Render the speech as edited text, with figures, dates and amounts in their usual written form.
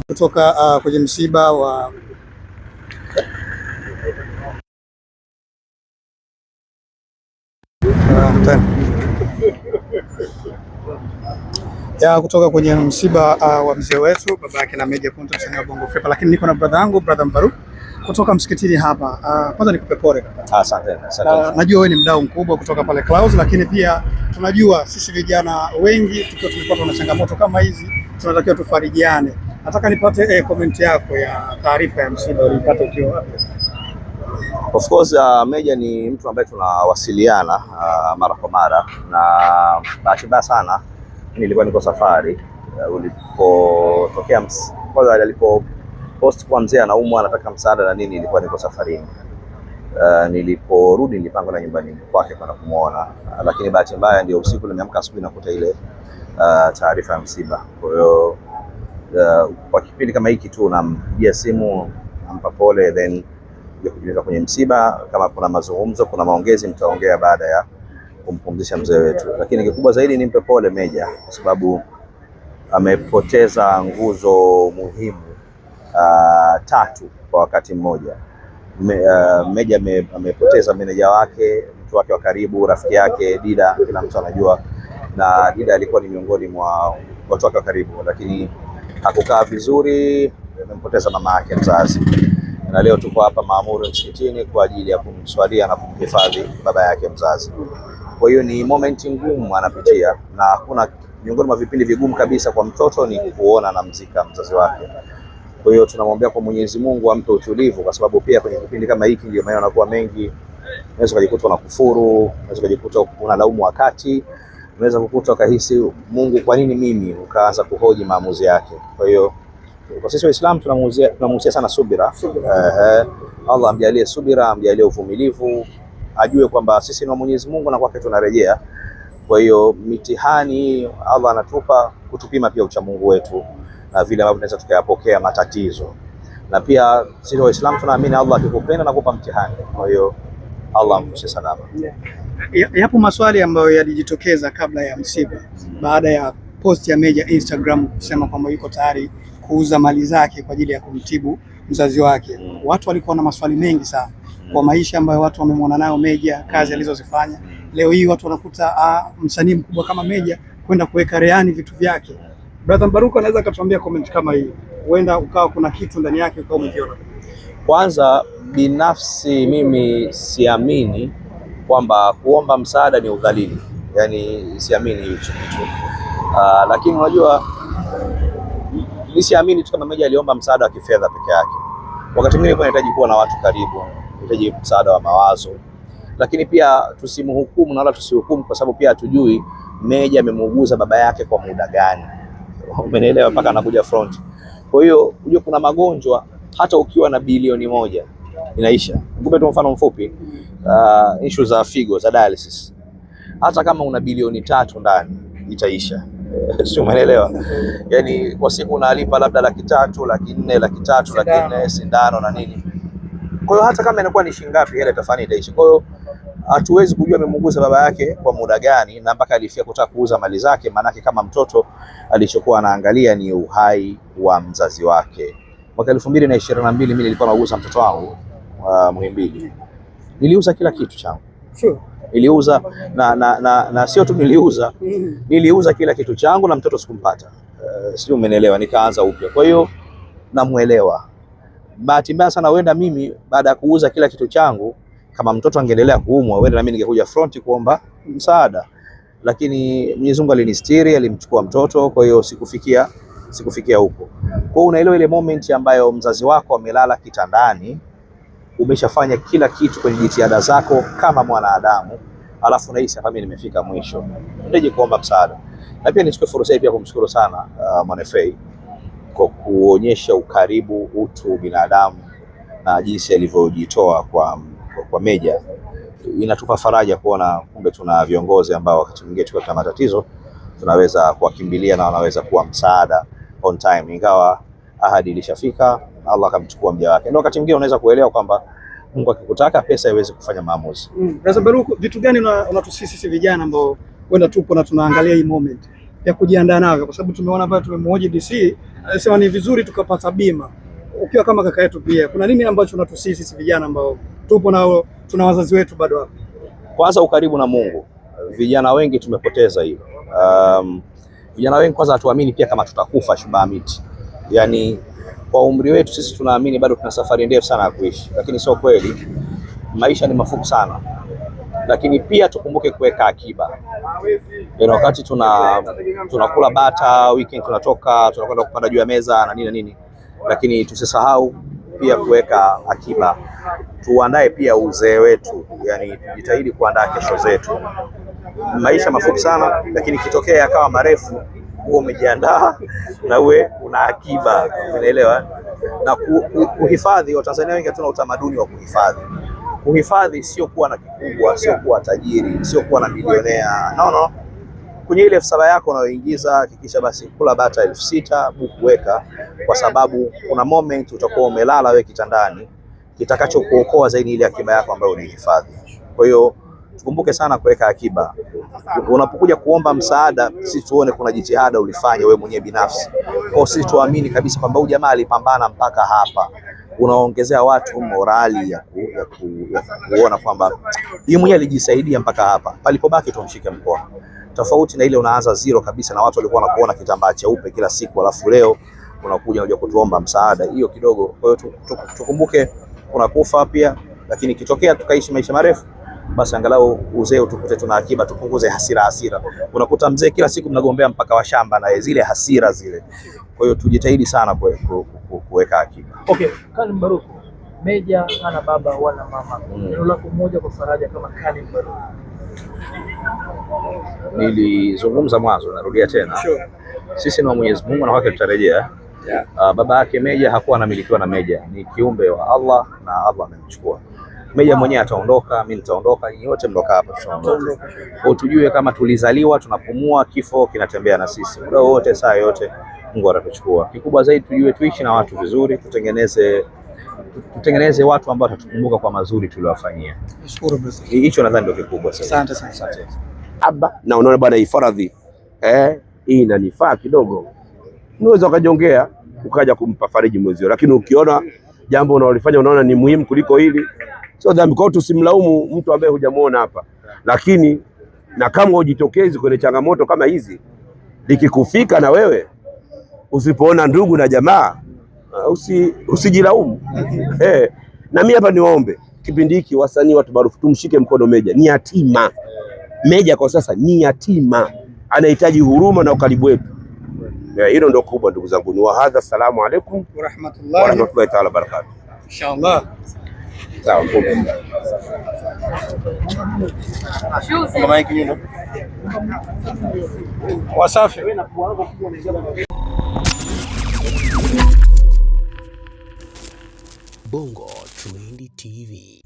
Kutoka kwenye msiba wa kutoka kwenye msiba wa mzee wetu baba yake na Meja Kunta, msanii wa Bongo Flava, lakini niko na brother yangu brother Mbaruk kutoka msikitini hapa. Kwanza nikupe pole. Asante. Najua wewe ni mdau mkubwa kutoka pale Clouds, lakini pia tunajua sisi vijana wengi tukiwa tulipata na changamoto kama hizi tunatakiwa tufarijiane. Nataka nipate comment yako ya taarifa ya msiba ulipata ukiwa wapi? Of course, Meja ni mtu ambaye tunawasiliana mara kwa mara, na bahati mbaya sana nilikuwa niko safari ulipotokea kwanza alipo post kwa mzee anaumwa anataka msaada na nini, nilikuwa niko safarini. Niliporudi nilipanga na nyumbani kwake kwenda kumuona, lakini bahati mbaya ndio usiku nimeamka asubuhi nakuta ile taarifa ya msiba. Kwa hiyo kwa kipindi kama hiki tu nampigia simu, nampa pole, then kujiweka kwenye msiba. Kama kuna mazungumzo, kuna maongezi, mtaongea baada ya kumpumzisha mzee wetu. Lakini kikubwa zaidi nimpe pole Meja kwa sababu amepoteza nguzo muhimu tatu kwa wakati mmoja. Meja amepoteza meneja wake, mtu wake wa karibu, rafiki yake Dida, kila mtu anajua, na Dida alikuwa ni miongoni mwa watu wake wa karibu, lakini hakukaa vizuri, amempoteza mama yake mzazi. Na leo tuko hapa Maamuri msikitini kwa ajili ya kumswalia na kumhifadhi baba yake mzazi. Kwa hiyo ni moment ngumu anapitia, na hakuna, miongoni mwa vipindi vigumu kabisa kwa mtoto ni kuona na mzika mzazi wake. Kwa hiyo tunamwombea kwa Mwenyezi Mungu ampe utulivu, kwa sababu pia kwenye kipindi kama hiki ndio maana anakuwa mengi, unaweza kujikuta na kufuru, unaweza kujikuta unalaumu wakati, unaweza kukuta ukahisi Mungu kwa nini mimi, ukaanza kuhoji maamuzi yake. Kwa hiyo kwa sisi Waislamu tunamuhusia sana subira. Allah amjalie subira, amjalie uvumilivu, ajue kwamba sisi ni wa Mwenyezi Mungu na kwake tunarejea. Kwa hiyo mitihani Allah anatupa kutupima pia uchamungu wetu na vile ambavyo tunaweza tukayapokea matatizo. Na pia sisi Waislamu tunaamini Allah akikupenda na kukupa mtihani. Kwa hiyo Allah amkushe salama. Yapo maswali ambayo yalijitokeza kabla ya msiba, baada ya post ya Meja Instagram kusema kwamba yuko tayari kuuza mali zake kwa ajili ya kumtibu mzazi wake. Watu walikuwa na maswali mengi sana kwa maisha ambayo watu wamemwona nayo Meja, kazi alizozifanya. Leo hii watu wanakuta msanii mkubwa kama Meja kwenda kuweka reani vitu vyake. Brother Mbaruk anaweza akatuambia comment kama hii, huenda ukawa kuna kitu ndani yake ukawa umekiona. Kwanza binafsi mimi siamini kwamba kuomba msaada ni udhalili, yani siamini hicho kitu. Lakini unajua mimi siamini tu kama Meja aliomba msaada wa kifedha peke yake. Wakati mwingine unahitaji kuwa na watu karibu, unahitaji msaada wa mawazo. Lakini pia tusimhukumu na wala tusihukumu kwa sababu pia hatujui Meja amemuuguza baba yake kwa muda gani. Umenielewa, mpaka anakuja front. Kwa hiyo unajua kuna magonjwa hata ukiwa na bilioni 1 inaisha. Nikupe tu mfano mfupi, issue za figo za dialysis. Hata kama una bilioni 3 ndani itaisha. Sio, umeelewa? Yaani kwa siku unalipa labda 300,000, 400,000, 300,000, 400,000 sindano na nini. Kwa hiyo hata kama inakuwa ni shilingi ngapi ile tafani itaisha. Kwa hiyo hatuwezi kujua amemuuguza baba yake kwa muda gani na mpaka alifia kutaka kuuza mali zake, maanake kama mtoto alichokuwa anaangalia ni uhai wa mzazi wake. Mwaka 2022 mimi nilikuwa nauza mtoto wangu Muhimbili. Niliuza kila kitu changu. Sure. Niliuza na sio tu niliuza kila kitu changu na mtoto sikumpata. Sio, umeelewa? Nikaanza upya. Kwa hiyo namuelewa. Bahati mbaya sana huenda mimi baada ya kuuza kila kitu changu, kama mtoto angeendelea kuumwa, huenda na mimi ningekuja front kuomba msaada. Lakini Mwenyezi Mungu alinistiri, alimchukua mtoto, kwa hiyo sikufikia huko. Kwa hiyo unaelewa ile moment ambayo mzazi wako amelala kitandani, umeshafanya kila kitu kwenye jitihada zako kama mwanadamu, alafu unahisi hapa mimi nimefika mwisho, ndio kuomba msaada. Na pia nichukue fursa hii pia kumshukuru sana Mwanafei kwa kuonyesha ukaribu, utu, binadamu na jinsi alivyojitoa kwa Meja. Inatupa faraja kuona kumbe tuna viongozi ambao wakati mwingine tukiwa na matatizo tunaweza kuwakimbilia na wanaweza kuwa msaada on time, ingawa ahadi ilishafika, Allah akamchukua mja wake. Ndio wakati mwingine unaweza kuelewa kwamba Mungu akikutaka pesa haiwezi kufanya maamuzi. Brother Mbaruk, vitu gani unatusisi sisi vijana ambao kwenda tupo na tunaangalia hii moment? vya kujiandaa navyo, kwa sababu tumeona pale tumemhoji DC anasema ni vizuri tukapata bima. Ukiwa kama kaka yetu pia, kuna nini ambacho unatusii sisi vijana ambao tupo nao, tuna wazazi wetu bado hapo? Kwanza ukaribu na Mungu. Vijana wengi tumepoteza hiyo. Vijana wengi kwanza hatuamini pia kama tutakufa shubamiti. Yaani kwa umri wetu sisi tunaamini bado tuna safari ndefu sana ya kuishi, lakini sio kweli. Maisha ni mafupi sana. Lakini pia tukumbuke kuweka akiba. Wakati tunakula bata, weekend tunakwenda kupanda juu ya meza na nini, lakini tusisahau pia kuweka akiba. Tuandae pia uzee wetu, yani tujitahidi kuandaa kesho zetu. Maisha mafupi sana, lakini kitokea yakawa marefu, uwe umejiandaa na uwe una akiba, unaelewa? Na kuhifadhi, Watanzania wengi hatuna utamaduni wa kuhifadhi. Kuhifadhi sio kuwa na kikubwa, sio kuwa tajiri, sio kuwa na milionea. No. Kwenye ile 7,000 yako unayoingiza, hakikisha basi kula bata 6,000 buku weka, kwa sababu kuna moment utakuwa umelala wewe kitandani, kitakacho kuokoa zaidi ile akiba yako ambayo unihifadhi. Kwa hiyo tukumbuke sana kuweka akiba. Unapokuja kuomba msaada, sisi tuone kuna jitihada ulifanya wewe mwenyewe binafsi. Kwa sisi tuamini kabisa kwamba huyu jamaa alipambana mpaka hapa. Unaongezea watu morali ya kuona kwamba yeye mwenyewe alijisaidia mpaka hapa. Palipobaki tumshike mkono. Tofauti na ile unaanza zero kabisa na watu walikuwa wanakuona kitambaa cheupe kila siku, alafu leo unakuja kutuomba msaada. Hiyo kidogo. Kwa hiyo tukumbuke unakufa pia, lakini kitokea tukaishi maisha marefu, basi angalau uzee utukute tuna akiba, tupunguze hasira. Unakuta mzee kila siku mnagombea mpaka wa shamba na zile hasira zile. Kwa hiyo tujitahidi sana kuweka akiba. Okay, Kalim Baruku, Meja hana baba wala mama. Neno lako moja kwa faraja kama Kalim Baruku. Nilizungumza mwanzo, narudia tena. Sure. Sisi ni wa Mwenyezi Mungu na wake tutarejea. Yeah. Baba yake Meja hakuwa anamilikiwa na Meja, ni kiumbe wa Allah na Allah amemchukua. Meja mwenyewe ataondoka, mimi nitaondoka, nyinyi wote mlokaa hapa tutaondoka. Kwa tujue kama tulizaliwa, tunapumua, kifo kinatembea na sisi. Muda wote, saa yote Mungu atatuchukua. Kikubwa zaidi tujue tuishi na watu vizuri, tutengeneze watu ambao watatukumbuka kwa mazuri tuliowafanyia. Nashukuru basi. Hicho nadhani ndio kikubwa sasa. Asante. Aba na unaona bwana hifadhi hii inanifaa kidogo. Unaweza ukajongea ukaja kumpa fariji mwezio, lakini ukiona jambo unalofanya unaona ni muhimu kuliko hili, sio dhambi. Kwa hiyo tusimlaumu mtu ambaye hujamuona hapa, lakini na kama ujitokezi kwenye changamoto kama hizi, likikufika na wewe usipoona ndugu na jamaa, usijilaumu. Na mimi hapa niwaombe kipindi hiki wasanii, watu maarufu, tumshike mkono Meja. Ni yatima. Meja kwa sasa ni yatima, anahitaji huruma na ukaribu wetu. Hilo ndio kubwa ndugu zangu. Ni wahadha. Assalamu alaikum wa rahmatullahi ta'ala barakatuh. Inshallah. Sawa. Wasafi. Bongo Trendy TV.